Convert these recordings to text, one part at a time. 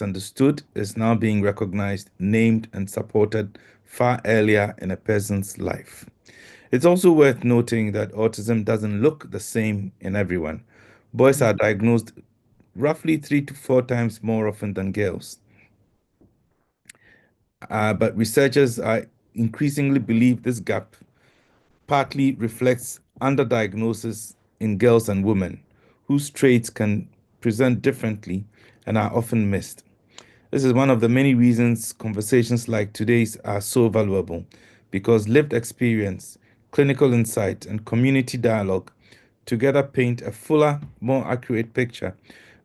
misunderstood is now being recognized, named, and supported far earlier in a person's life. It's also worth noting that autism doesn't look the same in everyone. Boys are diagnosed roughly 3 to 4 times more often than girls. But researchers are increasingly believe this gap partly reflects underdiagnosis in girls and women, whose traits can present differently and are often missed. This is one of the many reasons conversations like today's are so valuable, because lived experience, clinical insight, and community dialogue together paint a fuller, more accurate picture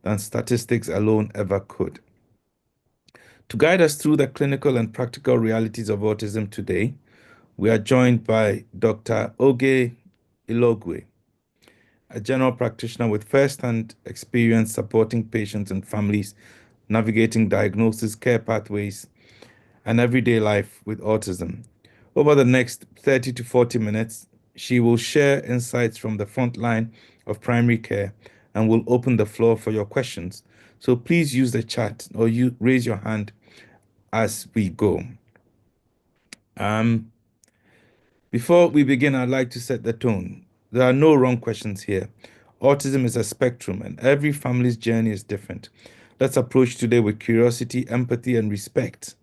than statistics alone ever could. To guide us through the clinical and practical realities of autism today, we are joined by Dr. Oge Ilozue, a general practitioner with first-hand experience supporting patients and families navigating diagnosis, care pathways, and everyday life with autism. Over the next 30 to 40 minutes, she will share insights from the front line of primary care and will open the floor for your questions. So please use the chat or you raise your hand as we go. Before we begin, I'd like to set the tone. There are no wrong questions here. Autism is a spectrum, and every family's journey is different. Let's approach today with curiosity, empathy, and respect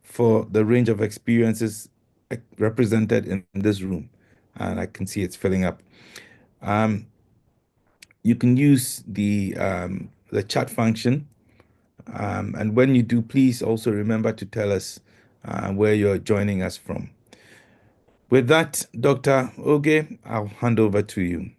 for the range of experiences represented in this room. And I can see it's filling up. You can use the chat function. And when you do, please also remember to tell us where you're joining us from. With that, Dr. Oge, I'll hand over to you.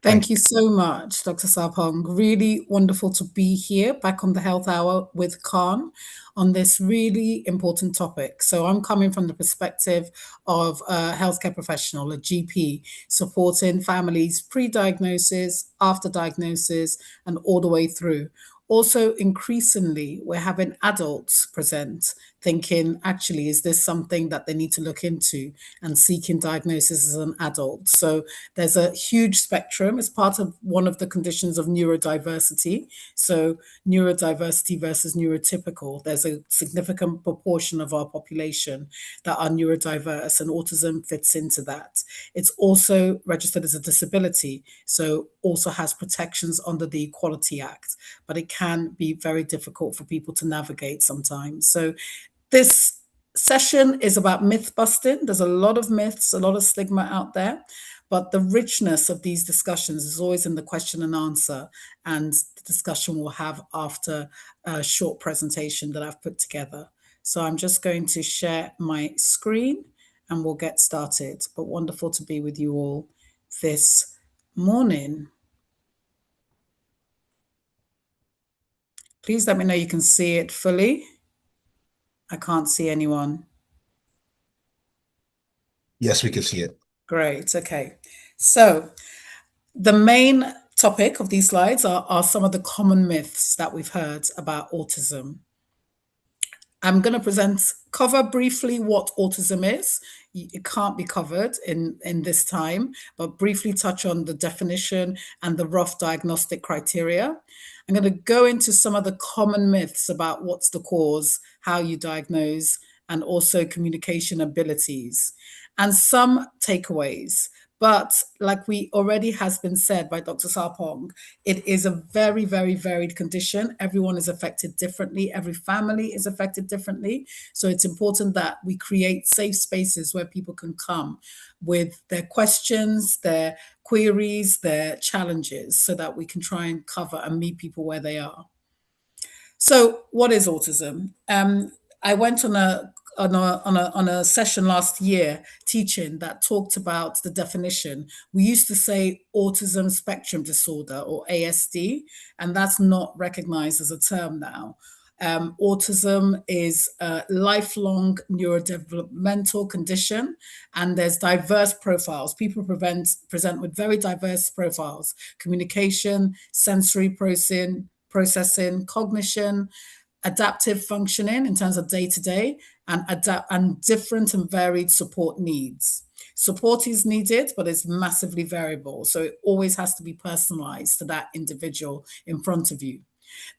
Thank you so much, Dr. Sapong. Really wonderful to be here back on the Health Hour with Khan on this really important topic. So I'm coming from the perspective of a healthcare professional, a GP, supporting families pre-diagnosis, after diagnosis, and all the way through. Also, increasingly, we're having adults present thinking, actually, is this something that they need to look into and seeking diagnosis as an adult? So there's a huge spectrum. It's part of one of the conditions of neurodiversity. So neurodiversity versus neurotypical, there's a significant proportion of our population that are neurodiverse, and autism fits into that. It's also registered as a disability, so also has protections under the Equality Act, but it can be very difficult for people to navigate sometimes. So this session is about myth busting. There's a lot of myths, a lot of stigma out there, but the richness of these discussions is always in the question and answer, and the discussion we'll have after a short presentation that I've put together. So I'm just going to share my screen and we'll get started. But wonderful to be with you all this morning. Please let me know you can see it fully. I can't see anyone. Yes, we can see it. Great. Okay. So the main topic of these slides are some of the common myths that we've heard about autism. I'm going to cover briefly what autism is. It can't be covered in this time, but briefly touch on the definition and the rough diagnostic criteria. I'm going to go into some of the common myths about what's the cause, how you diagnose, and also communication abilities, and some takeaways. But like we already has been said by Dr. Sapong, it is a very, very varied condition. Everyone is affected differently. Every family is affected differently. So it's important that we create safe spaces where people can come with their questions, their queries, their challenges, so that we can try and cover and meet people where they are. So what is autism? I went on a session last year teaching that talked about the definition. We used to say autism spectrum disorder, or ASD, and that's not recognized as a term now. Autism is a lifelong neurodevelopmental condition, and there's diverse profiles. People present with very diverse profiles: communication, sensory processing, cognition, adaptive functioning in terms of day-to-day, and different and varied support needs. Support is needed, but it's massively variable. So it always has to be personalized to that individual in front of you.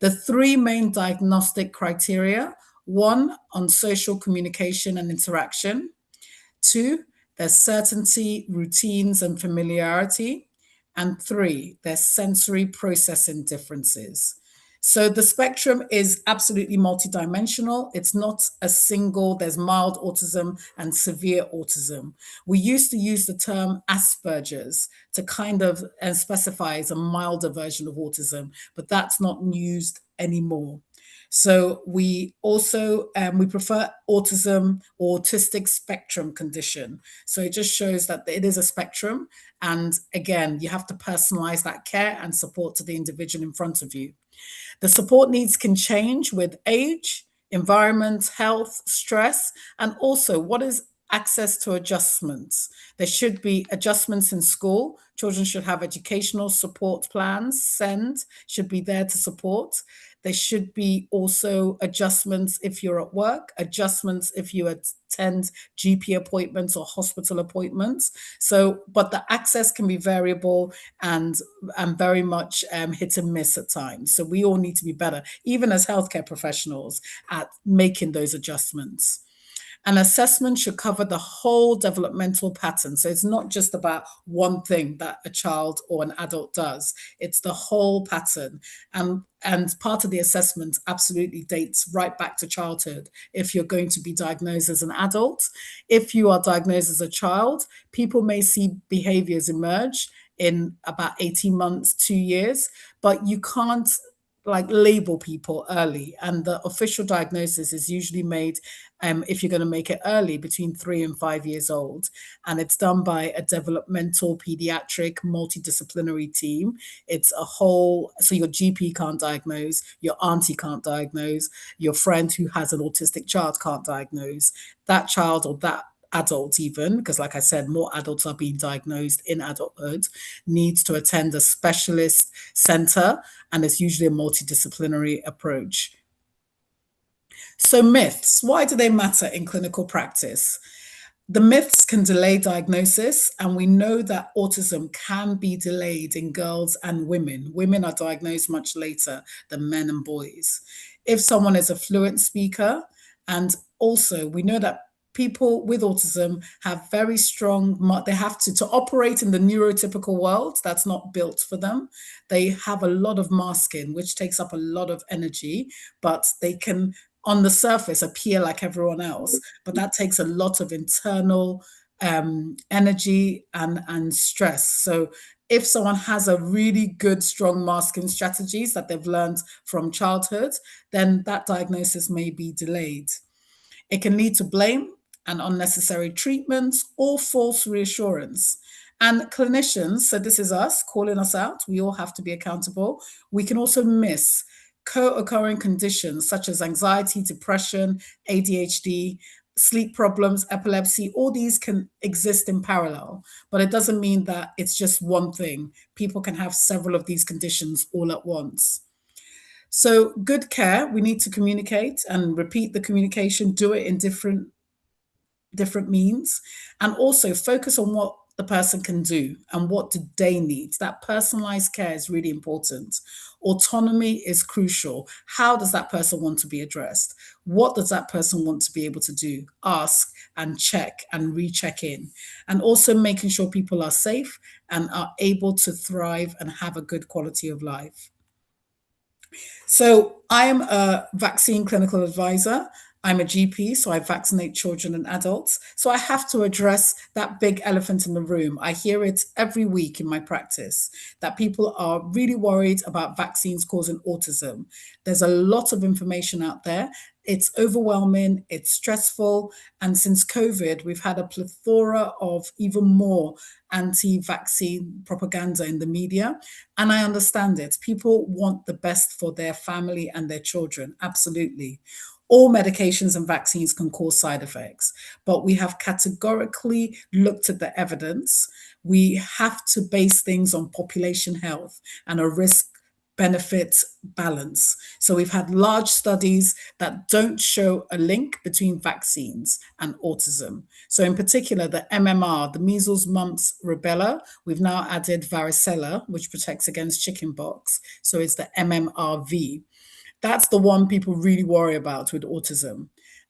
The three main diagnostic criteria: one, on social communication and interaction; two, there's certainty, routines, and familiarity; and three, there's sensory processing differences. So the spectrum is absolutely multidimensional. It's not a single, there's mild autism and severe autism. We used to use the term Asperger's to kind of specify as a milder version of autism, but that's not used anymore. So we also we prefer autism or autistic spectrum condition. So it just shows that it is a spectrum, and again, you have to personalize that care and support to the individual in front of you. The support needs can change with age, environment, health, stress, and also what is access to adjustments. There should be adjustments in school. Children should have educational support plans. SEND should be there to support. There should be also adjustments if you're at work, adjustments if you attend GP appointments or hospital appointments. So, but the access can be variable and very much hit and miss at times. So we all need to be better, even as healthcare professionals, at making those adjustments. An assessment should cover the whole developmental pattern. So it's not just about one thing that a child or an adult does, it's the whole pattern. And part of the assessment absolutely dates right back to childhood if you're going to be diagnosed as an adult. If you are diagnosed as a child, people may see behaviors emerge in about 18 months, 2 years, but you can't like label people early, and the official diagnosis is usually made if you're going to make it early between 3 and 5 years old, and it's done by a developmental pediatric multidisciplinary team. It's a whole, so your GP can't diagnose, your auntie can't diagnose, your friend who has an autistic child can't diagnose that child or that adult, even because like I said, more adults are being diagnosed in adulthood, needs to attend a specialist center, and it's usually a multidisciplinary approach. So myths, why do they matter in clinical practice? The myths can delay diagnosis, and we know that autism can be delayed in girls and women. Women are diagnosed much later than men and boys. If someone is a fluent speaker, and also we know that people with autism have very strong, they have to operate in the neurotypical world that's not built for them. They have a lot of masking, which takes up a lot of energy, but they can on the surface appear like everyone else, but that takes a lot of internal energy and stress. So if someone has a really good, strong masking strategies that they've learned from childhood, then that diagnosis may be delayed. It can lead to blame and unnecessary treatments or false reassurance. And clinicians, so this is us calling us out, we all have to be accountable. We can also miss co occurring conditions such as anxiety, depression, ADHD, sleep problems, epilepsy. All these can exist in parallel, but it doesn't mean that it's just one thing. People can have several of these conditions all at once. So, good care, we need to communicate and repeat the communication, do it in different means, and also focus on what the person can do and what do they need. That personalized care is really important. Autonomy is crucial. How does that person want to be addressed? What does that person want to be able to do? Ask and check and recheck in. And also making sure people are safe and are able to thrive and have a good quality of life. So I'm a vaccine clinical advisor. I'm a GP, so I vaccinate children and adults. So I have to address that big elephant in the room. I hear it every week in my practice that people are really worried about vaccines causing autism. There's a lot of information out there. It's overwhelming, it's stressful. And since COVID, we've had a plethora of even more anti vaccine propaganda in the media. And I understand it. People want the best for their family and their children. Absolutely. All medications and vaccines can cause side effects, but we have categorically looked at the evidence. We have to base things on population health and a risk benefit balance. So we've had large studies that don't show a link between vaccines and autism. So in particular, the MMR, the measles, mumps, rubella, we've now added varicella, which protects against chickenpox. So it's the MMRV. That's the one people really worry about with autism.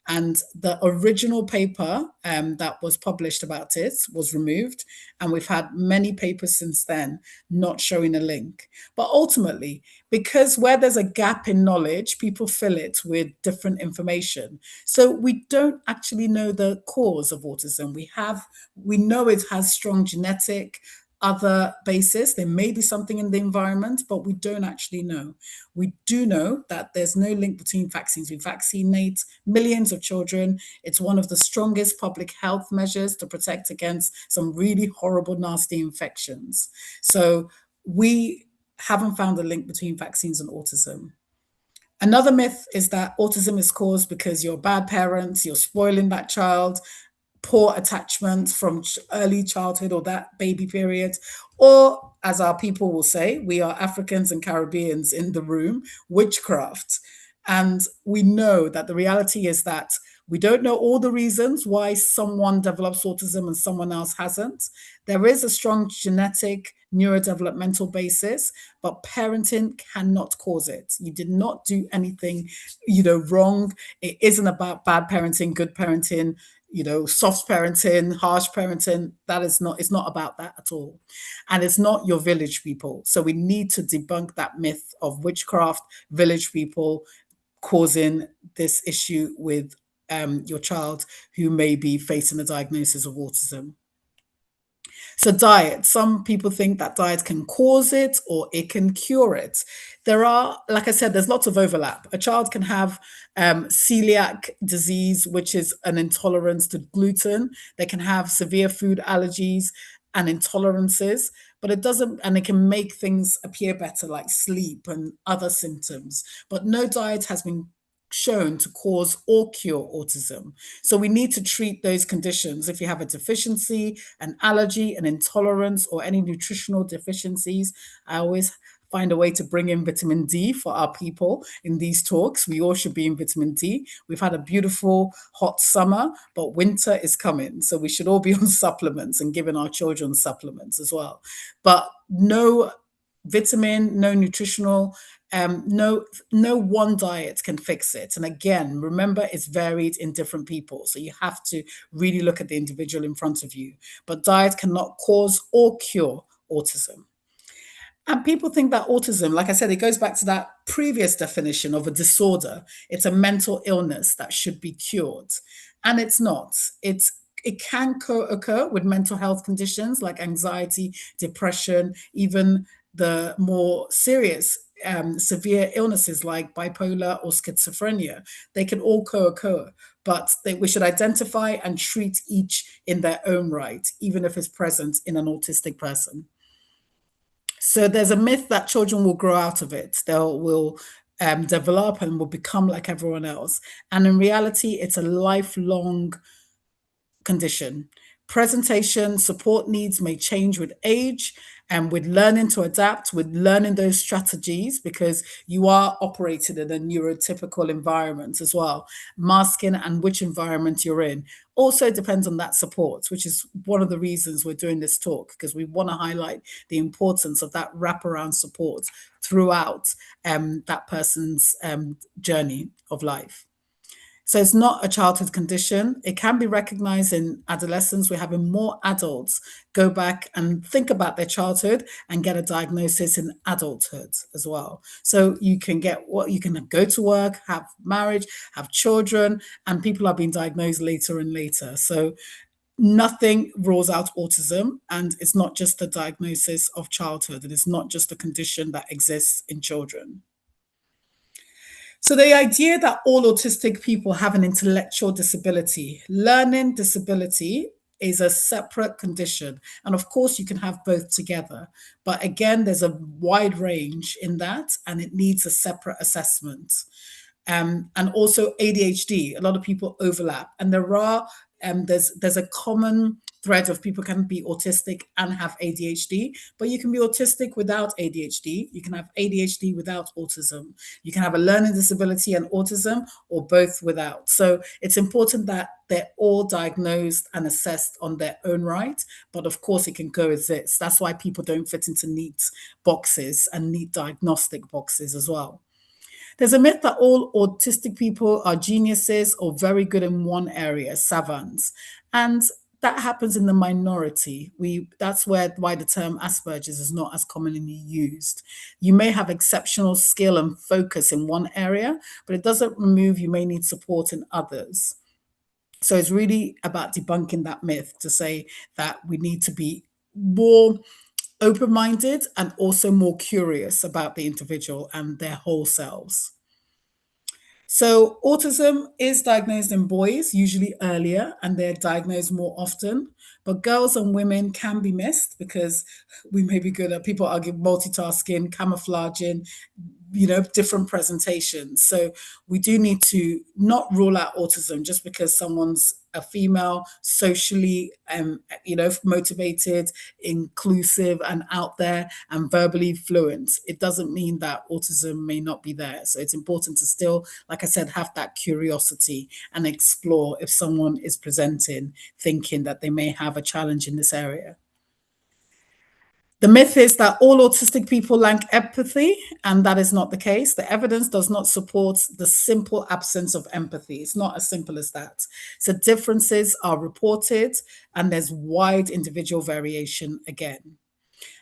And the original paper that was published about it was removed. And we've had many papers since then not showing a link. But ultimately, because where there's a gap in knowledge, people fill it with different information. So we don't actually know the cause of autism. We know it has strong genetic, other basis. There may be something in the environment, but we don't actually know. We do know that there's no link between vaccines. We vaccinate millions of children. It's one of the strongest public health measures to protect against some really horrible, nasty infections. So we haven't found a link between vaccines and autism. Another myth is that autism is caused because you're bad parents, you're spoiling that child, poor attachment from early childhood or that baby period, or as our people will say, we are Africans and Caribbeans in the room, witchcraft. And we know that the reality is that we don't know all the reasons why someone develops autism and someone else hasn't. There is a strong genetic neurodevelopmental basis, but parenting cannot cause it. You did not do anything, wrong. It isn't about bad parenting, good parenting, soft parenting, harsh parenting. It's not about that at all. And it's not your village people. So we need to debunk that myth of witchcraft, village people causing this issue with your child who may be facing a diagnosis of autism. So, diet. Some people think that diet can cause it or it can cure it. Like I said, there's lots of overlap. A child can have celiac disease, which is an intolerance to gluten. They can have severe food allergies and intolerances, but it doesn't, and it can make things appear better, like sleep and other symptoms. But no diet has been shown to cause or cure autism. So we need to treat those conditions. If you have a deficiency, an allergy, an intolerance, or any nutritional deficiencies, I always find a way to bring in vitamin D for our people in these talks. We all should be in vitamin D. We've had a beautiful hot summer, but winter is coming. So we should all be on supplements and giving our children supplements as well. But no vitamin, no nutritional, no one diet can fix it. And again, remember, it's varied in different people. So you have to really look at the individual in front of you. But diet cannot cause or cure autism. And people think that autism, like I said, it goes back to that previous definition of a disorder. It's a mental illness that should be cured. And it's not. It can co-occur with mental health conditions like anxiety, depression, even the more serious, severe illnesses like bipolar or schizophrenia. They can all co-occur, but we should identify and treat each in their own right, even if it's present in an autistic person. So there's a myth that children will grow out of it. They will develop and will become like everyone else. And in reality, it's a lifelong condition. Presentation support needs may change with age and with learning to adapt, with learning those strategies, because you are operating in a neurotypical environment as well. Masking and which environment you're in also depends on that support, which is one of the reasons we're doing this talk, because we want to highlight the importance of that wraparound support throughout that person's journey of life. So it's not a childhood condition. It can be recognized in adolescence. We're having more adults go back and think about their childhood and get a diagnosis in adulthood as well. So you can you can go to work, have marriage, have children, and people are being diagnosed later and later. So nothing rules out autism, and it's not just the diagnosis of childhood. It is not just a condition that exists in children. So the idea that all autistic people have an intellectual disability, learning disability is a separate condition. And of course, you can have both together. But again, there's a wide range in that, and it needs a separate assessment. And also ADHD, a lot of people overlap. And there's a common thread of people can be autistic and have ADHD, but you can be autistic without ADHD. You can have ADHD without autism. You can have a learning disability and autism, or both without. So it's important that they're all diagnosed and assessed on their own right. But of course, it can coexist. That's why people don't fit into neat boxes and neat diagnostic boxes as well. There's a myth that all autistic people are geniuses or very good in one area, savants. And that happens in the minority. That's why the term Asperger's is not as commonly used. You may have exceptional skill and focus in one area, but it doesn't remove you may need support in others. So it's really about debunking that myth to say that we need to be more open minded and also more curious about the individual and their whole selves. So, autism is diagnosed in boys, usually earlier, and they're diagnosed more often. But girls and women can be missed because we may be good at people argue multitasking, camouflaging, different presentations. So we do need to not rule out autism just because someone's a female, socially, motivated, inclusive, and out there, and verbally fluent. It doesn't mean that autism may not be there. So it's important to still, like I said, have that curiosity and explore if someone is presenting thinking that they may have a challenge in this area. The myth is that all autistic people lack empathy, and that is not the case. The evidence does not support the simple absence of empathy. It's not as simple as that. So differences are reported, and there's wide individual variation again.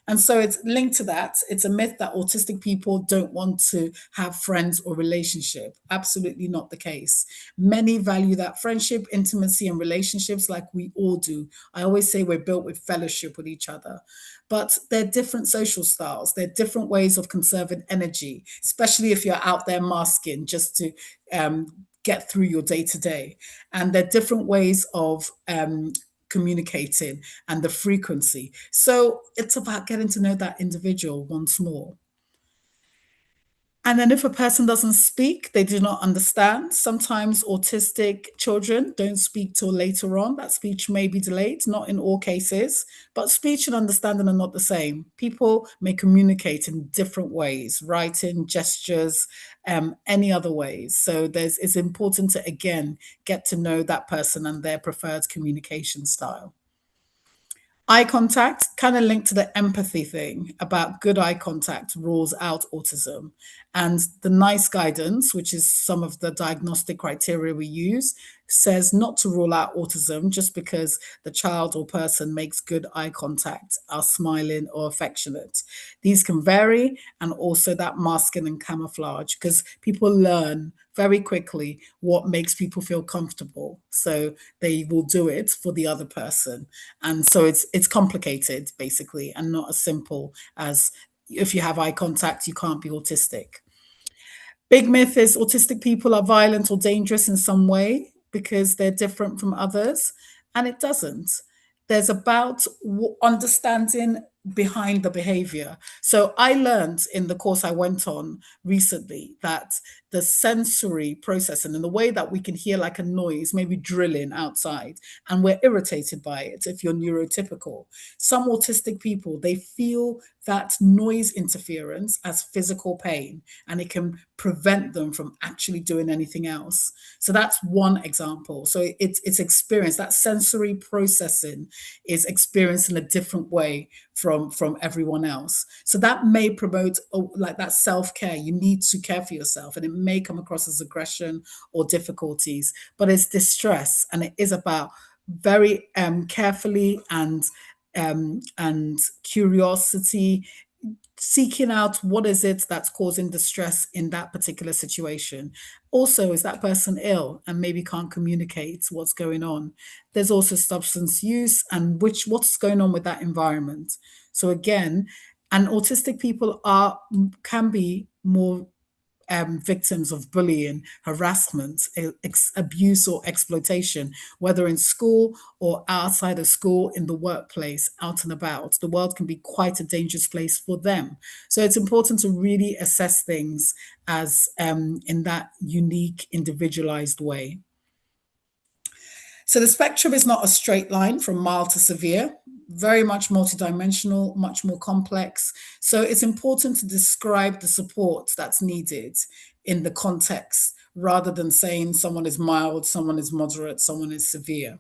And so it's linked to that. It's a myth that autistic people don't want to have friends or relationship. Absolutely not the case. Many value that friendship, intimacy, and relationships like we all do. I always say we're built with fellowship with each other. But they're different social styles. They're different ways of conserving energy, especially if you're out there masking just to get through your day to day. And they're different ways of communicating and the frequency. So it's about getting to know that individual once more. And then if a person doesn't speak, they do not understand. Sometimes autistic children don't speak till later on. That speech may be delayed, not in all cases, but speech and understanding are not the same. People may communicate in different ways, writing, gestures, any other ways. So it's important to, again, get to know that person and their preferred communication style. Eye contact, kind of linked to the empathy thing about good eye contact rules out autism. And the NICE guidance, which is some of the diagnostic criteria we use, says not to rule out autism just because the child or person makes good eye contact, are smiling or affectionate. These can vary, and also that masking and camouflage, because people learn very quickly what makes people feel comfortable. So they will do it for the other person. And so it's complicated basically, and not as simple as if you have eye contact, you can't be autistic. Big myth is autistic people are violent or dangerous in some way because they're different from others, and it doesn't. There's about understanding behind the behavior. So I learned in the course I went on recently that the sensory processing and the way that we can hear like a noise, maybe drilling outside, and we're irritated by it if you're neurotypical. Some autistic people, they feel that noise interference as physical pain, and it can prevent them from actually doing anything else. So that's one example. So it's experience, that sensory processing is experienced in a different way from everyone else. So that may promote like that self-care. You need to care for yourself, and it may come across as aggression or difficulties, but it's distress, and it is about very carefully and curiosity, seeking out what is it that's causing distress in that particular situation. Also, is that person ill and maybe can't communicate what's going on? There's also substance use and what's going on with that environment. So again, and autistic people can be more victims of bullying, harassment, abuse, or exploitation, whether in school or outside of school, in the workplace, out and about. The world can be quite a dangerous place for them. So it's important to really assess things as in that unique, individualized way. So the spectrum is not a straight line from mild to severe, very much multidimensional, much more complex. So it's important to describe the support that's needed in the context rather than saying someone is mild, someone is moderate, someone is severe.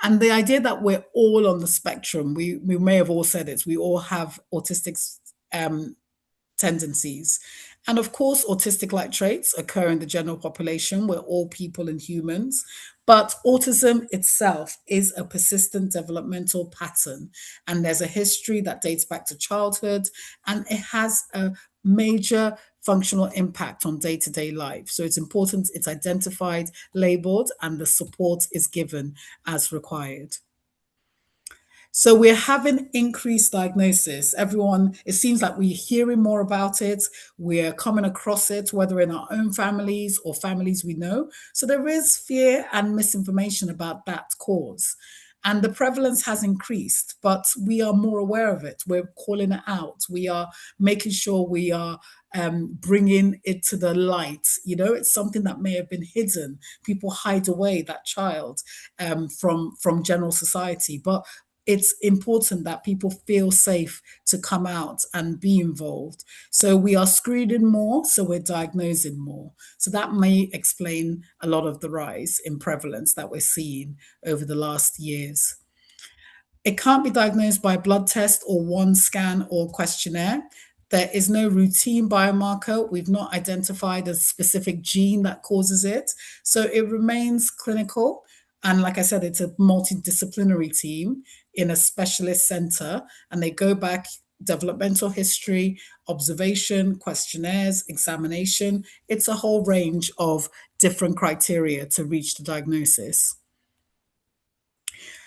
And the idea that we're all on the spectrum, we may have all said it, we all have autistic um, tendencies. And of course, autistic like traits occur in the general population. We're all people and humans. But autism itself is a persistent developmental pattern. And there's a history that dates back to childhood, and it has a major functional impact on day to day life. So it's important it's identified, labeled, and the support is given as required. So we're having increased diagnosis. Everyone, it seems like we're hearing more about it. We're coming across it, whether in our own families or families we know. So there is fear and misinformation about that cause. And the prevalence has increased, but we are more aware of it. We're calling it out. We are making sure we are bringing it to the light. You know, it's something that may have been hidden. People hide away that child from general society, but it's important that people feel safe to come out and be involved. So we are screening more, so we're diagnosing more. So that may explain a lot of the rise in prevalence that we're seeing over the last years. It can't be diagnosed by a blood test or one scan or questionnaire. There is no routine biomarker. We've not identified a specific gene that causes it. So it remains clinical. And like I said, it's a multidisciplinary team in a specialist center, and they go back developmental history, observation, questionnaires, examination. It's a whole range of different criteria to reach the diagnosis.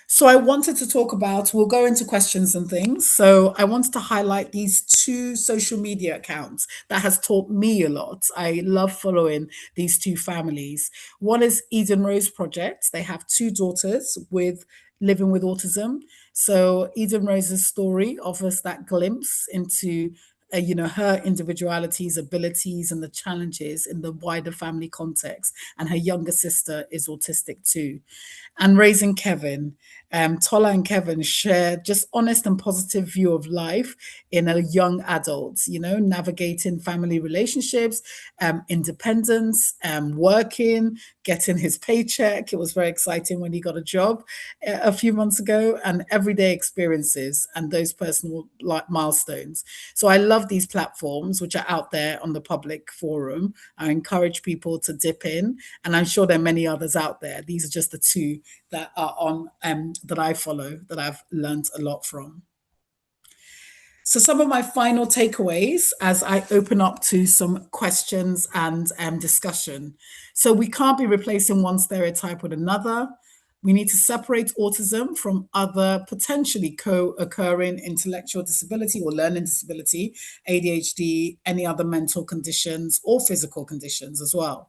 So I wanted to talk about, we'll go into questions and things. So I wanted to highlight these two social media accounts that has taught me a lot. I love following these two families. One is Eden Rose Project. They have two daughters with living with autism. So Eden Rose's story offers that glimpse into her individualities, abilities, and the challenges in the wider family context. And her younger sister is autistic too. And raising Kevin. Tola and Kevin share just honest and positive view of life in a young adult, navigating family relationships, independence, working, getting his paycheck. It was very exciting when he got a job a few months ago, and everyday experiences and those personal milestones. So I love these platforms, which are out there on the public forum. I encourage people to dip in, and I'm sure there are many others out there. These are just the two that are on that I follow that I've learned a lot from. So, some of my final takeaways as I open up to some questions and discussion. So, we can't be replacing one stereotype with another. We need to separate autism from other potentially co occurring intellectual disability or learning disability, ADHD, any other mental conditions or physical conditions as well.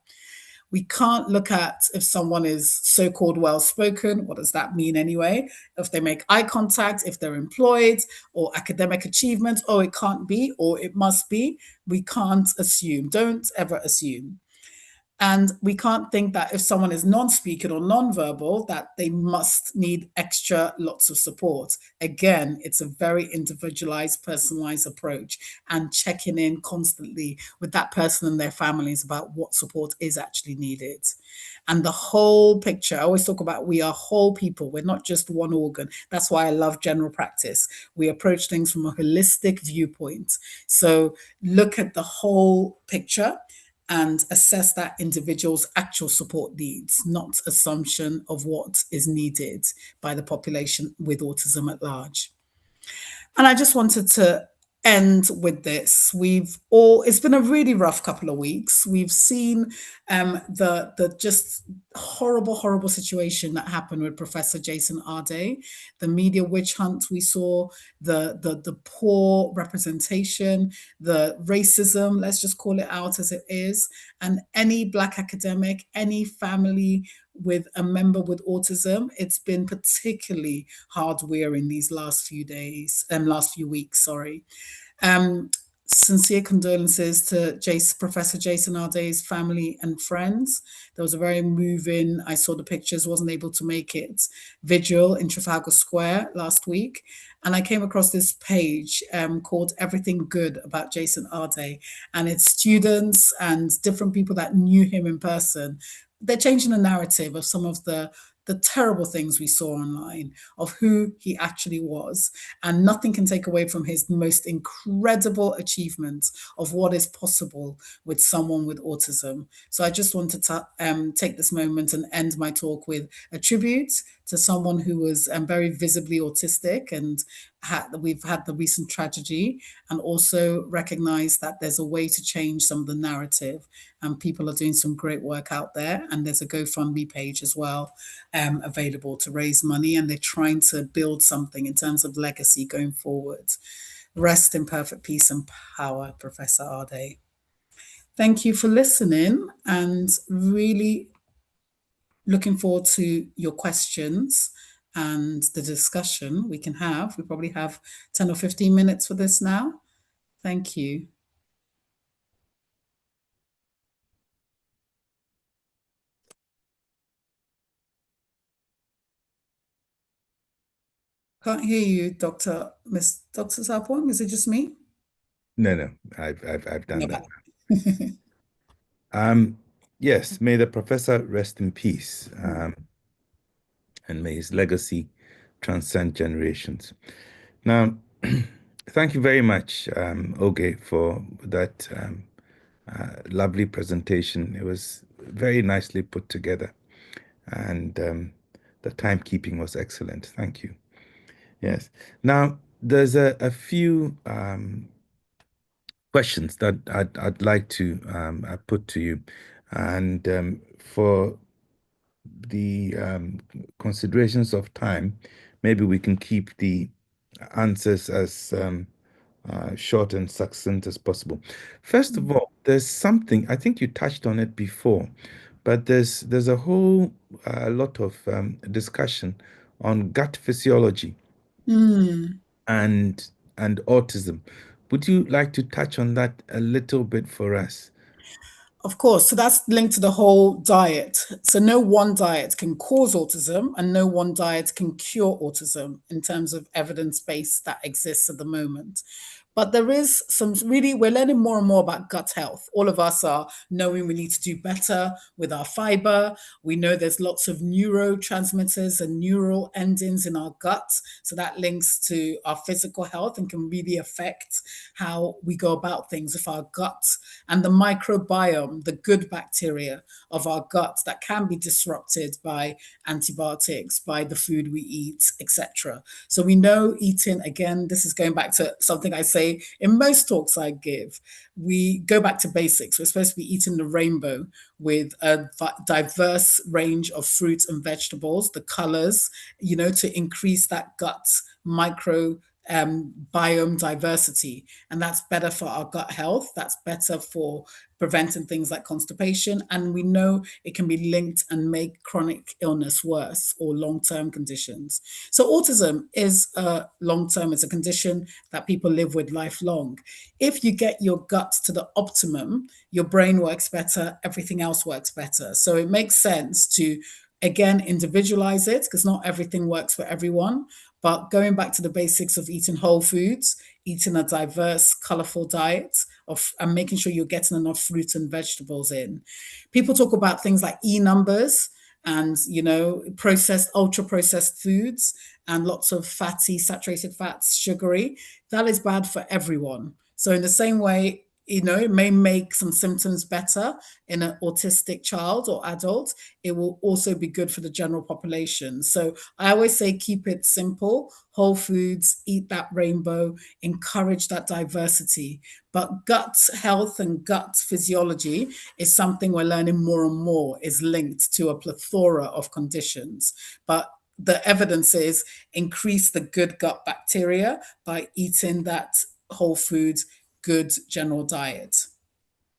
We can't look at if someone is so called well spoken. What does that mean anyway? If they make eye contact, if they're employed, or academic achievement, oh, it can't be, or it must be. We can't assume. Don't ever assume. And we can't think that if someone is non-speaking or non-verbal, that they must need extra lots of support. Again, it's a very individualized, personalized approach and checking in constantly with that person and their families about what support is actually needed. And the whole picture, I always talk about we are whole people. We're not just one organ. That's why I love general practice. We approach things from a holistic viewpoint. So look at the whole picture and assess that individual's actual support needs, not assumption of what is needed by the population with autism at large. And I just wanted to end with this. It's been a really rough couple of weeks. We've seen the just horrible situation that happened with Professor Jason Arde, the media witch hunt we saw, the poor representation, the racism, let's just call it out as it is. And any Black academic, any family with a member with autism, it's been particularly hard wearing these last few weeks, sorry. sincere condolences to Professor Jason Arday's family and friends. There was a very moving, I saw the pictures, wasn't able to make it, vigil in Trafalgar Square last week. And I came across this page called Everything Good about Jason Arday. And it's students and different people that knew him in person. They're changing the narrative of some of the terrible things we saw online of who he actually was. And nothing can take away from his most incredible achievements of what is possible with someone with autism. So I just wanted to take this moment and end my talk with a tribute to someone who was very visibly autistic, and we've had the recent tragedy, and also recognize that there's a way to change some of the narrative, and people are doing some great work out there. And there's a GoFundMe page as well available to raise money, and they're trying to build something in terms of legacy going forward. Rest in perfect peace and power, Professor Ade. Thank you for listening, and really looking forward to your questions and the discussion we can have. We probably have 10 or 15 minutes for this now. Thank you. Can't hear you, Dr. Sapong. Is it just me? No, no, I've done Yeah. that. Yes, may the professor rest in peace, and may his legacy transcend generations. Now, thank you very much, Oge, for that lovely presentation. It was very nicely put together, and the timekeeping was excellent. Thank you. Yes. Now, there's a few questions that I'd like to put to you, and for the considerations of time, maybe we can keep the answers as short and succinct as possible. First of all, there's something I think you touched on it before, but there's a whole lot of discussion on gut physiology Mm. and autism. Would you like to touch on that a little bit for us? Of course. So that's linked to the whole diet. So no one diet can cause autism, and no one diet can cure autism in terms of evidence base that exists at the moment. But there is some really, we're learning more and more about gut health. All of us are knowing we need to do better with our fiber. We know there's lots of neurotransmitters and neural endings in our gut. So that links to our physical health and can really affect how we go about things. If our gut and the microbiome, the good bacteria of our gut that can be disrupted by antibiotics, by the food we eat, etc. So we know eating, again, this is going back to something I say in most talks I give. We go back to basics. We're supposed to be eating the rainbow with a diverse range of fruits and vegetables, the colors, to increase that gut micro biome diversity. And that's better for our gut health. That's better for preventing things like constipation. And we know it can be linked and make chronic illness worse or long-term conditions. So autism is long-term. It's a condition that people live with lifelong. If you get your gut to the optimum, your brain works better, everything else works better. So it makes sense to, again, individualize it, because not everything works for everyone. But going back to the basics of eating whole foods, eating a diverse, colorful diet, and making sure you're getting enough fruits and vegetables in. People talk about things like E numbers and, processed, ultra processed foods and lots of fatty, saturated fats, sugary. That is bad for everyone. So in the same way, it may make some symptoms better in an autistic child or adult. It will also be good for the general population. So I always say keep it simple, whole foods, eat that rainbow, encourage that diversity. But gut health and gut physiology is something we're learning more and more is linked to a plethora of conditions. But the evidence is increase the good gut bacteria by eating that whole foods, good general diet.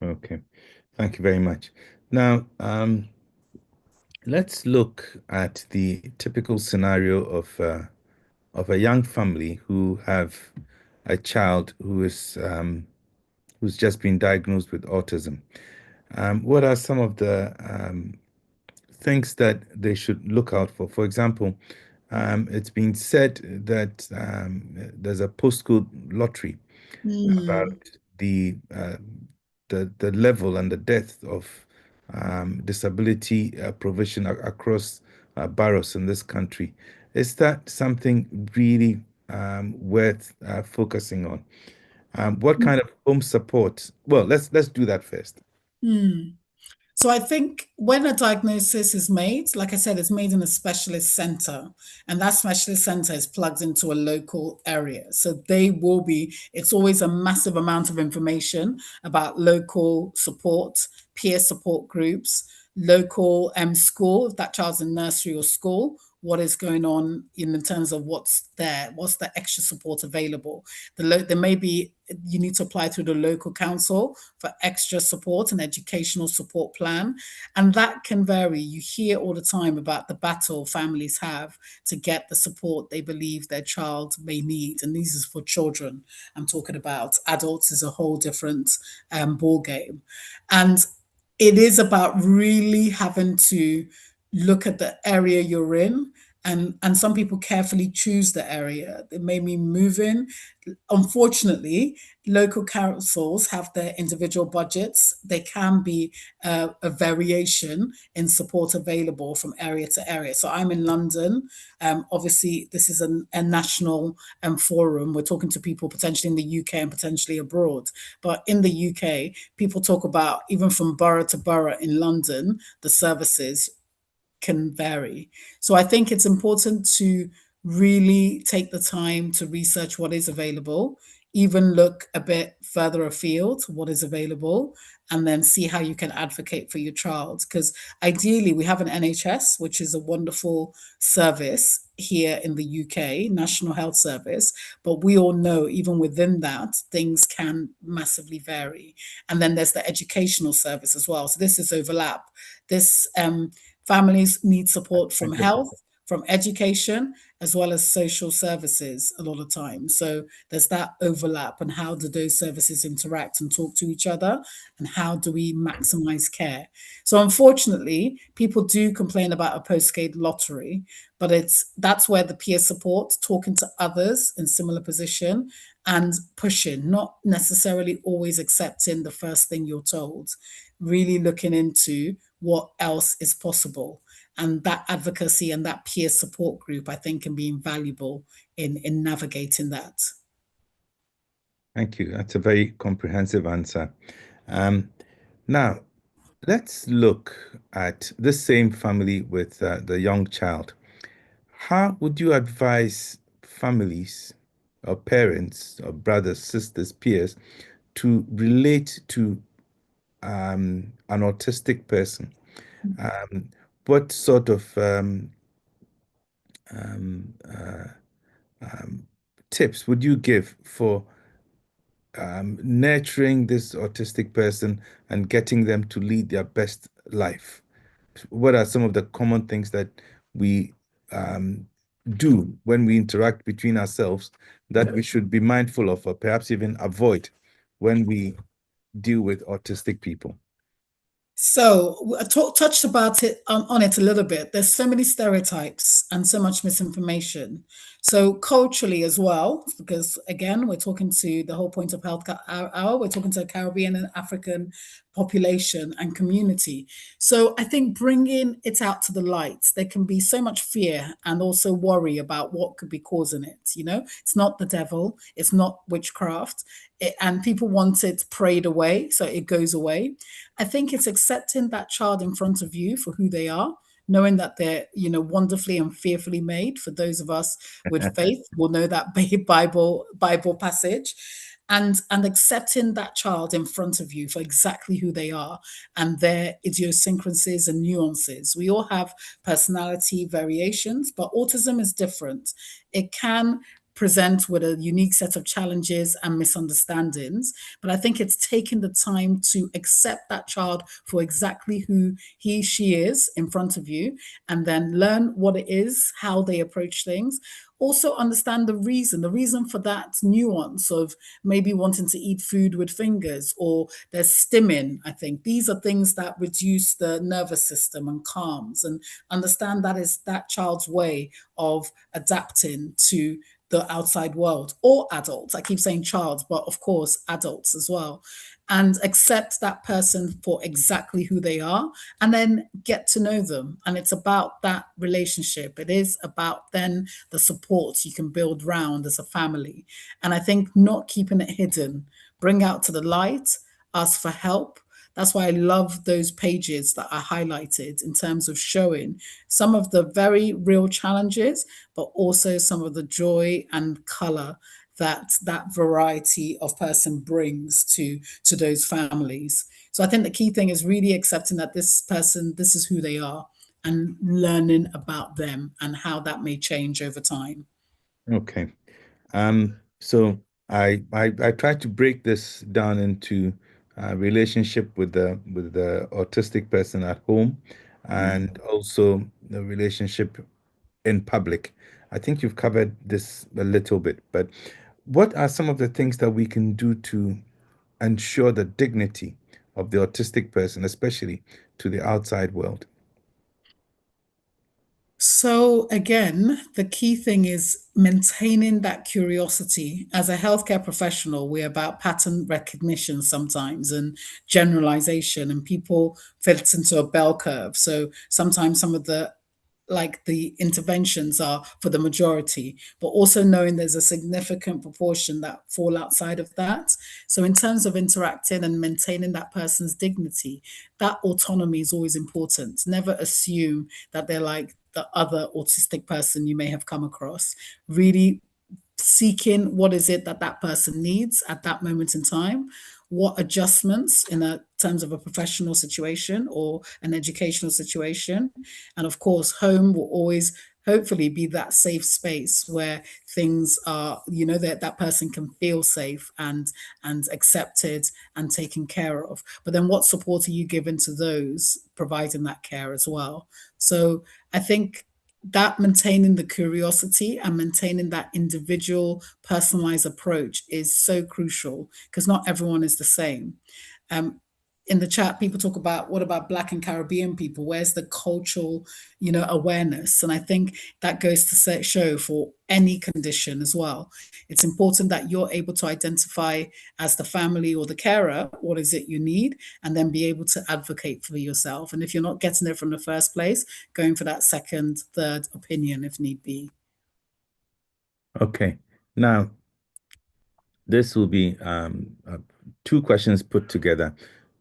Okay, thank you very much. Now, let's look at the typical scenario of a young family who have a child who is who's just been diagnosed with autism. What are some of the things that they should look out for? For example, it's been said that there's a postcode lottery about Mm, the the level and the depth of disability provision across boroughs in this country. Is that something really worth focusing on? What kind of home support? Well, let's do that first. mm. So I think when a diagnosis is made, like I said, it's made in a specialist center, and that specialist center is plugged into a local area. So they will be, it's always a massive amount of information about local support, peer support groups, local school, if that child's in nursery or school, what is going on in terms of what's there, what's the extra support available. There may be, you need to apply through the local council for extra support and educational support plan. And that can vary. You hear all the time about the battle families have to get the support they believe their child may need. And these is for children I'm talking about. Adults is a whole different ball game. And it is about really having to look at the area you're in, and some people carefully choose the area. It may mean moving. Unfortunately, local councils have their individual budgets. There can be a variation in support available from area to area. So I'm in London. Obviously, this is a national forum. We're talking to people potentially in the UK and potentially abroad. But in the UK, people talk about even from borough to borough in London, the services can vary. So I think it's important to really take the time to research what is available, even look a bit further afield, what is available, and then see how you can advocate for your child. Because ideally, we have an NHS, which is a wonderful service here in the UK, National Health Service. But we all know, even within that, things can massively vary. And then there's the educational service as well. So this is overlap. This families need support from Thank you. health, from education, as well as social services a lot of times. So there's that overlap, and how do those services interact and talk to each other, and how do we maximize care? So unfortunately, people do complain about a postcode lottery, but it's that's where the peer support, talking to others in similar position and pushing, not necessarily always accepting the first thing you're told, really looking into what else is possible. And that advocacy and that peer support group, I think, can be invaluable in navigating that. Thank you. That's a very comprehensive answer. Um, Now, let's look at this same family with the young child. How would you advise families or parents or brothers, sisters, peers to relate to an autistic person? Um, what sort of um, uh, um, tips would you give for nurturing this autistic person and getting them to lead their best life? What are some of the common things that we um, do when we interact between ourselves that we should be mindful of, or perhaps even avoid when we deal with autistic people? So I touched about it on it a little bit. There's so many stereotypes and so much misinformation. So culturally as well, because again, we're talking to the whole point of health hour. We're talking to a Caribbean and African population and community. So I think bringing it out to the light, there can be so much fear and also worry about what could be causing it. You know, it's not the devil, it's not witchcraft, and people want it prayed away, so it goes away. I think it's accepting that child in front of you for who they are, knowing that they're, wonderfully and fearfully made. For those of us with faith, will know that Bible passage. And accepting that child in front of you for exactly who they are and their idiosyncrasies and nuances. We all have personality variations, but autism is different. It can present with a unique set of challenges and misunderstandings. But I think it's taking the time to accept that child for exactly who she is in front of you, and then learn what it is, how they approach things. Also understand the reason for that nuance of maybe wanting to eat food with fingers, or there's stimming. I think these are things that reduce the nervous system and calms, and understand that is that child's way of adapting to the outside world, or adults. I keep saying child, but of course adults as well. And accept that person for exactly who they are, and then get to know them. And it's about that relationship. It is about then the support you can build round as a family. And I think not keeping it hidden, bring out to the light, ask for help. That's why I love those pages that are highlighted in terms of showing some of the very real challenges, but also some of the joy and color that that variety of person brings to those families. So I think the key thing is really accepting that this person, this is who they are, and learning about them and how that may change over time. Okay. So I try to break this down into relationship with the autistic person at home, and also the relationship in public. I think you've covered this a little bit, but what are some of the things that we can do to ensure the dignity of the autistic person, especially to the outside world? So, again, the key thing is maintaining that curiosity. As a healthcare professional, we're about pattern recognition sometimes, and generalization, and people fit into a bell curve. So sometimes some of the interventions are for the majority, but also knowing there's a significant proportion that fall outside of that. So, in terms of interacting and maintaining that person's dignity, that autonomy is always important. Never assume that they're like the other autistic person you may have come across. Really seeking what is it that that person needs at that moment in time, what adjustments in a terms of a professional situation or an educational situation. And of course, home will always hopefully be that safe space where things are, that that person can feel safe and accepted and taken care of. But then what support are you giving to those providing that care as well? So I think that maintaining the curiosity and maintaining that individual personalized approach is so crucial, because not everyone is the same. Um, in the chat, people talk about, what about Black and Caribbean people? Where's the cultural, awareness? And I think that goes to show for any condition as well. It's important that you're able to identify as the family or the carer what is it you need, and then be able to advocate for yourself. And if you're not getting it from the first place, going for that second, third opinion if need be. Okay. Now, this will be two questions put together.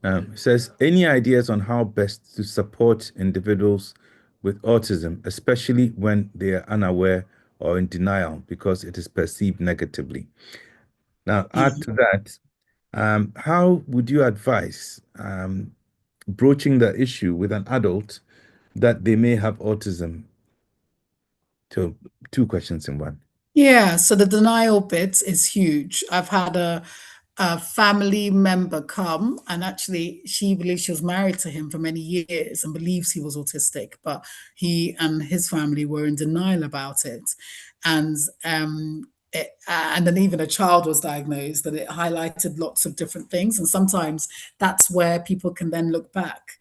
It says, any ideas on how best to support individuals with autism, especially when they are unaware or in denial because it is perceived negatively? Now, add to that, how would you advise broaching the issue with an adult that they may have autism? So, two questions in one. Yeah, so the denial bit is huge. I've had a family member come, and actually, she believes she was married to him for many years and believes he was autistic, but he and his family were in denial about it. And and then even a child was diagnosed, and it highlighted lots of different things. And sometimes that's where people can then look back.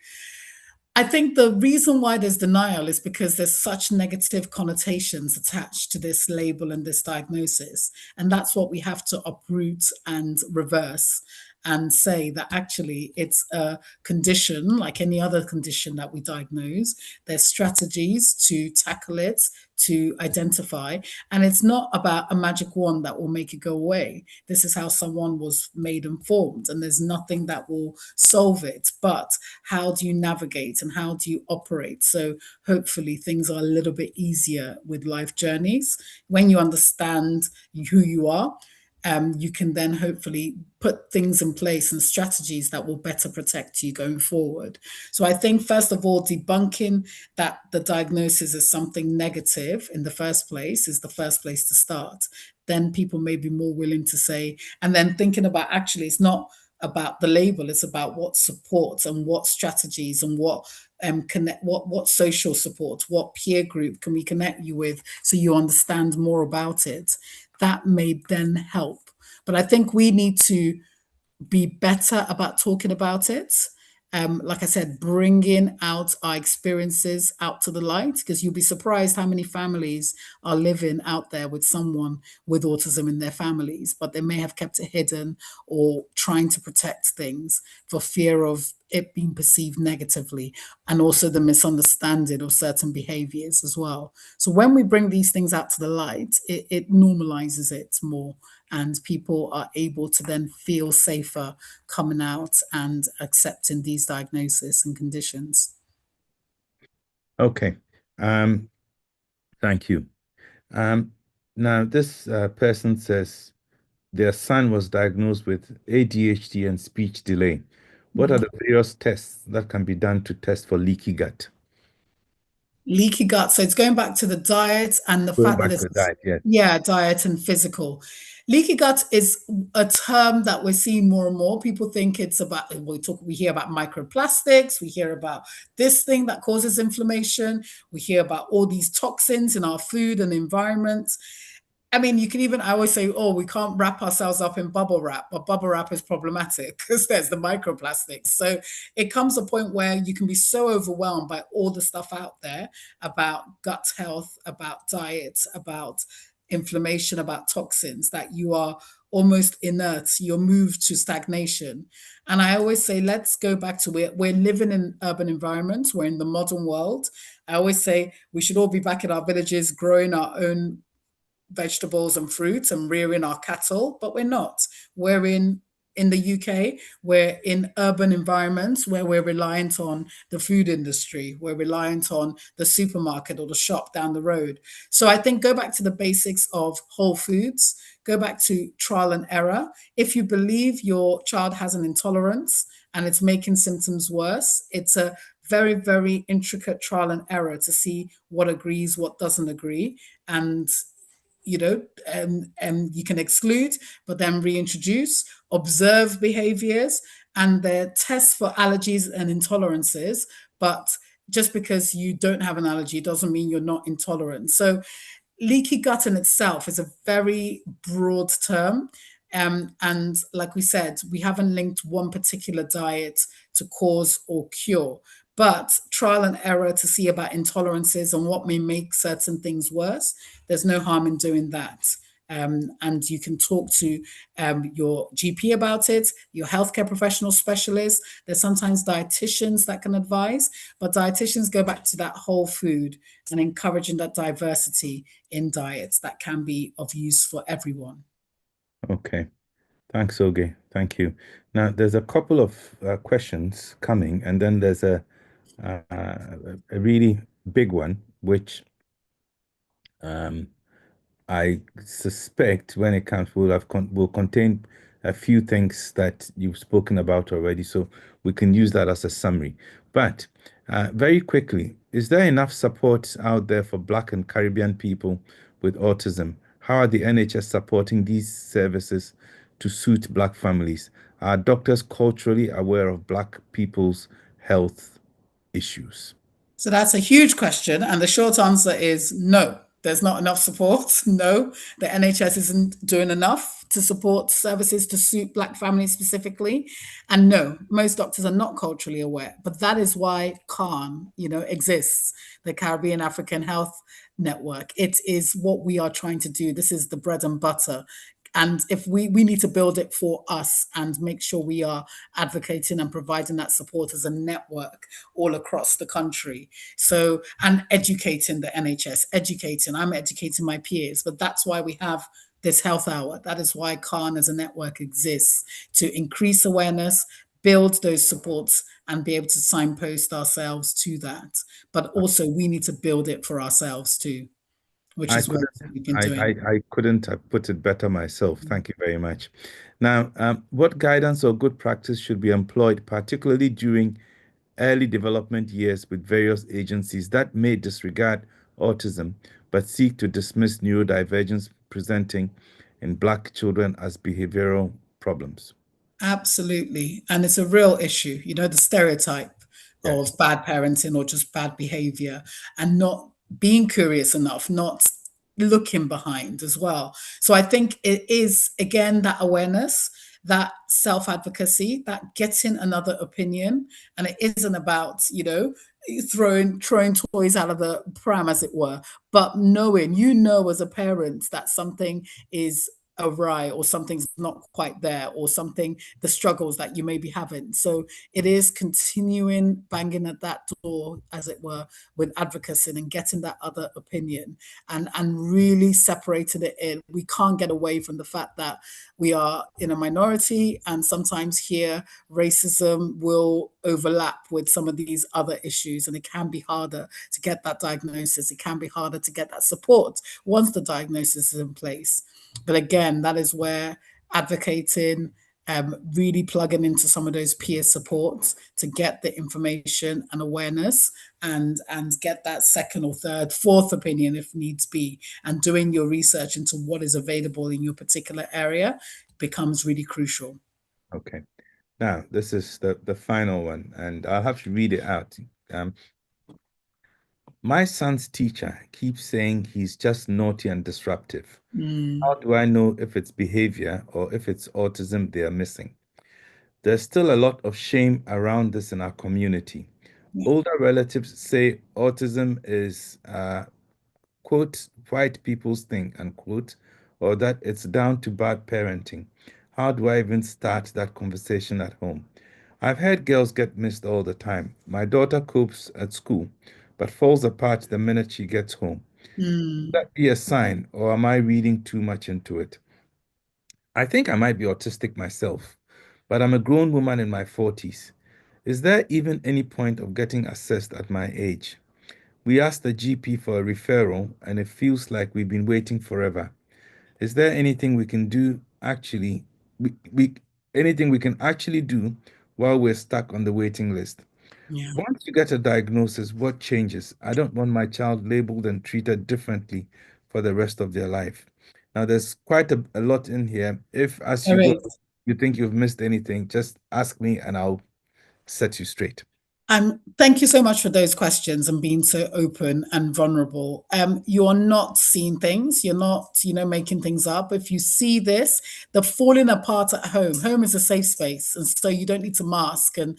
I think the reason why there's denial is because there's such negative connotations attached to this label and this diagnosis. And that's what we have to uproot and reverse, and say that actually it's a condition like any other condition that we diagnose. There's strategies to tackle it, to identify, and it's not about a magic wand that will make it go away. This is how someone was made and formed, and there's nothing that will solve it. But how do you navigate and how do you operate? So hopefully things are a little bit easier with life journeys when you understand who you are. You can then hopefully put things in place and strategies that will better protect you going forward. So I think, first of all, debunking that the diagnosis is something negative in the first place is the first place to start. then people may be more willing to say, and then thinking about actually, it's not about the label, it's about what supports and what strategies and what connect what social support, what peer group can we connect you with so you understand more about it. That may then help. But I think we need to be better about talking about it. Like I said, bringing out our experiences out to the light, because you'll be surprised how many families are living out there with someone with autism in their families, but they may have kept it hidden or trying to protect things for fear of it being perceived negatively, and also the misunderstanding of certain behaviors as well. So when we bring these things out to the light, it normalizes it more, and people are able to then feel safer coming out and accepting these diagnoses and conditions. Okay. Um, Thank you. Um, Now, this person says their son was diagnosed with ADHD and speech delay. What are Mhm. the various tests that can be done to test for leaky gut? Leaky gut. So it's going back to the diet and the Going fact that back to it's, the diet, yes. yeah, diet and physical. Leaky gut is a term that we're seeing more and more. People think it's about, we hear about microplastics, we hear about this thing that causes inflammation, we hear about all these toxins in our food and environment. I mean, you can even, I always say, oh, we can't wrap ourselves up in bubble wrap, but bubble wrap is problematic because there's the microplastics. So it comes a point where you can be so overwhelmed by all the stuff out there about gut health, about diet, about inflammation, about toxins, that you are almost inert. You're moved to stagnation. And I always say, let's go back to we're living in urban environments. We're in the modern world. I always say we should all be back in our villages growing our own vegetables and fruits and rearing our cattle, but we're not. We're in the UK, we're in urban environments where we're reliant on the food industry, we're reliant on the supermarket or the shop down the road. So I think go back to the basics of whole foods, go back to trial and error. If you believe your child has an intolerance and it's making symptoms worse, it's a very, very intricate trial and error to see what agrees, what doesn't agree. And you can exclude, but then reintroduce, observe behaviors, and the test for allergies and intolerances. But just because you don't have an allergy doesn't mean you're not intolerant. So leaky gut in itself is a very broad term. And like we said, we haven't linked one particular diet to cause or cure, but trial and error to see about intolerances and what may make certain things worse. There's no harm in doing that. And you can talk to your GP about it, your healthcare professional specialist. There's sometimes dietitians that can advise, but dietitians go back to that whole food and encouraging that diversity in diets that can be of use for everyone. Okay. Thanks, Oge. Thank you. Now, there's a couple of questions coming, and then there's a really big one, which um, I suspect when it comes, will contain a few things that you've spoken about already, so we can use that as a summary. But very quickly, is there enough support out there for Black and Caribbean people with autism? How are the NHS supporting these services to suit Black families? Are doctors culturally aware of Black people's health issues? So that's a huge question. And the short answer is no. There's not enough support. No, the NHS isn't doing enough to support services to suit Black families specifically. And no, most doctors are not culturally aware. But that is why CARN, exists, the Caribbean African Health Network. It is what we are trying to do. This is the bread and butter. And if we need to build it for us and make sure we are advocating and providing that support as a network all across the country. So, and educating the NHS, I'm educating my peers, but that's why we have this health hour. That is why CARN as a network exists, to increase awareness, build those supports, and be able to signpost ourselves to that. But also, we need to build it for ourselves too, which I is what couldn't we've been doing. I couldn't have put it better myself. Thank you very much. Now, what guidance or good practice should be employed, particularly during early development years with various agencies that may disregard autism but seek to dismiss neurodivergence presenting in Black children as behavioral problems? Absolutely. And it's a real issue, the stereotype Yes. of bad parenting or just bad behavior and not being curious enough, not looking behind as well. So I think it is, again, that awareness, that self advocacy, that getting another opinion. And it isn't about, throwing toys out of the pram, as it were, but knowing, as a parent, that something is awry or something's not quite there or something, the struggles that you may be having. So it is continuing banging at that door, as it were, with advocacy and getting that other opinion and really separating it in. We can't get away from the fact that we are in a minority, and sometimes here racism will overlap with some of these other issues, and it can be harder to get that diagnosis. It can be harder to get that support once the diagnosis is in place. But again, that is where advocating, really plugging into some of those peer supports to get the information and awareness and get that second or third, fourth opinion if needs be, and doing your research into what is available in your particular area becomes really crucial. Okay. Now, this is the final one, and I'll have to read it out. Um, my son's teacher keeps saying he's just naughty and disruptive. How Mm, do I know if it's behavior or if it's autism they are missing? There's still a lot of shame around this in our community. yeah, Older relatives say autism is, quote, white people's thing, unquote, or that it's down to bad parenting. How do I even start that conversation at home? I've heard girls get missed all the time. My daughter copes at school, but falls apart the minute she gets home. Could mm, that be a sign, or am I reading too much into it? I think I might be autistic myself, but I'm a grown woman in my 40s. Is there even any point of getting assessed at my age? We asked the GP for a referral, and it feels like we've been waiting forever. Is there anything we can do actually, we anything we can actually do while we're stuck on the waiting list? yeah. Once you get a diagnosis, what changes? I don't want my child labeled and treated differently for the rest of their life. Now, there's quite a lot in here. If, as you There go, is. you think you've missed anything, just ask me and I'll set you straight. Thank you so much for those questions and being so open and vulnerable. You're not seeing things. You're not, making things up. If you see this, the falling apart at home. Home is a safe space, and so you don't need to mask and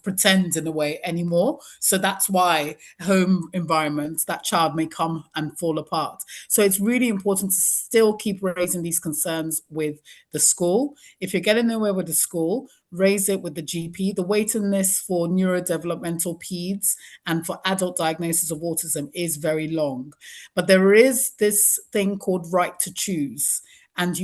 pretend in a way anymore. So that's why home environments, that child may come and fall apart. So it's really important to still keep raising these concerns with the school. If you're getting nowhere with the school, raise it with the GP. The waiting list for neurodevelopmental peds and for adult diagnosis of autism is very long. But there is this thing called right to choose. And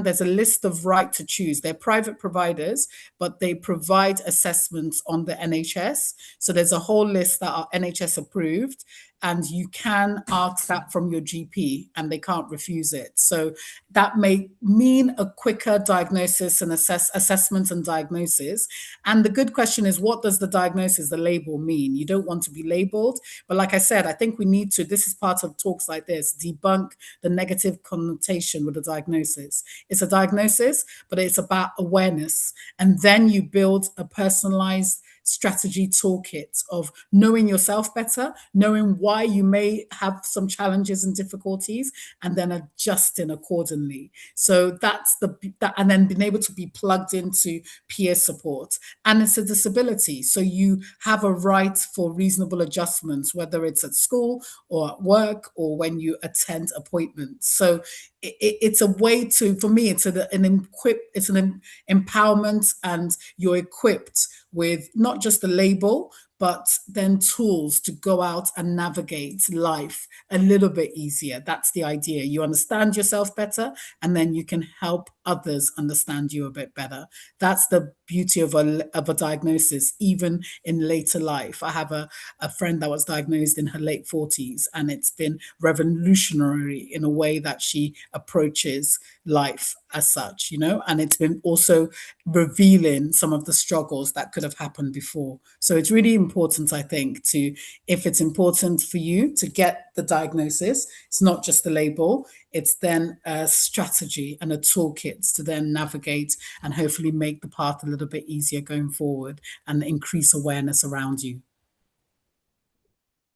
there's a list of right to choose. They're private providers, but they provide assessments on the NHS. So there's a whole list that are NHS approved, and you can ask that from your GP and they can't refuse it. So that may mean a quicker diagnosis and assessment and diagnosis. And the good question is, what does the diagnosis, the label mean? You don't want to be labeled. But like I said, I think we need to, this is part of talks like this, debunk the negative connotation with the diagnosis. It's a diagnosis, but it's about awareness. And then you build a personalized strategy toolkit of knowing yourself better, knowing why you may have some challenges and difficulties, and then adjusting accordingly. So and then being able to be plugged into peer support. And it's a disability. So you have a right for reasonable adjustments, whether it's at school or at work or when you attend appointments. So it's a way to, for me, it's an empowerment, and you're equipped with not just the label, but then tools to go out and navigate life a little bit easier. That's the idea. You understand yourself better, and then you can help others understand you a bit better. That's the beauty of a diagnosis, even in later life. I have a friend that was diagnosed in her late 40s, and it's been revolutionary in a way that she approaches life as such, and it's been also revealing some of the struggles that could have happened before. So it's really important important, I think, to if it's important for you to get the diagnosis, it's not just the label, it's then a strategy and a toolkit to then navigate and hopefully make the path a little bit easier going forward and increase awareness around you.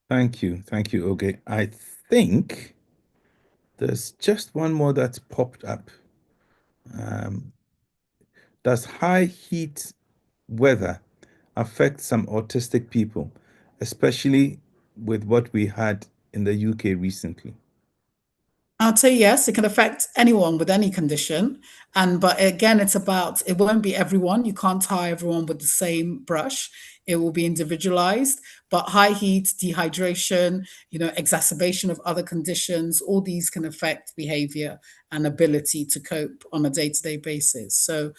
Thank you. Thank you, Oge. I think there's just one more that's popped up. Um, does high heat weather affect some autistic people, especially with what we had in the UK recently? I'd say yes, it can affect anyone with any condition. But again, it's about it won't be everyone. You can't tie everyone with the same brush. It will be individualized. But high heat, dehydration, exacerbation of other conditions, all these can affect behavior and ability to cope on a day-to-day basis. So